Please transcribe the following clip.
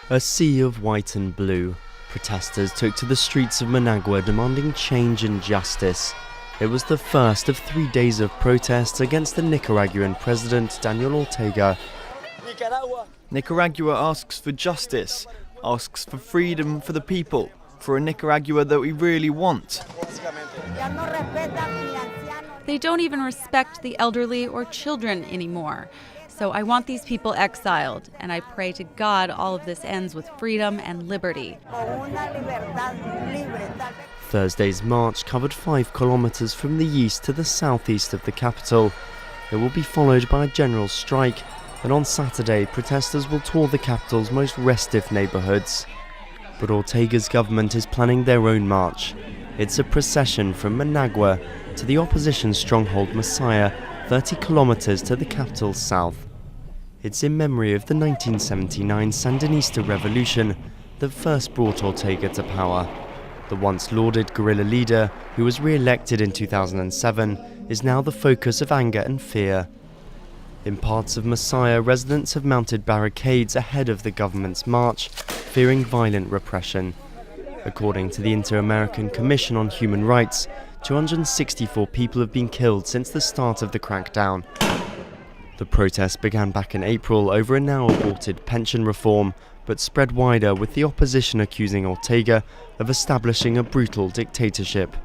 A sea of white and blue. Protesters took to the streets of Managua demanding change and justice. It was the first of 3 days of protests against the Nicaraguan President Daniel Ortega. Nicaragua asks for justice, asks for freedom for the people, for a Nicaragua that we really want. They don't even respect the elderly or children anymore. So I want these people exiled, and I pray to God all of this ends with freedom and liberty. Thursday's march covered 5 kilometers from the east to the southeast of the capital. It will be followed by a general strike, and on Saturday, protesters will tour the capital's most restive neighborhoods. But Ortega's government is planning their own march. It's a procession from Managua to the opposition stronghold Masaya, 30 kilometers to the capital's south. It's in memory of the 1979 Sandinista revolution that first brought Ortega to power. The once lauded guerrilla leader, who was re-elected in 2007, is now the focus of anger and fear. In parts of Masaya, residents have mounted barricades ahead of the government's march, fearing violent repression. According to the Inter-American Commission on Human Rights, 264 people have been killed since the start of the crackdown. The protest began back in April over a now-aborted pension reform, but spread wider with the opposition accusing Ortega of establishing a brutal dictatorship.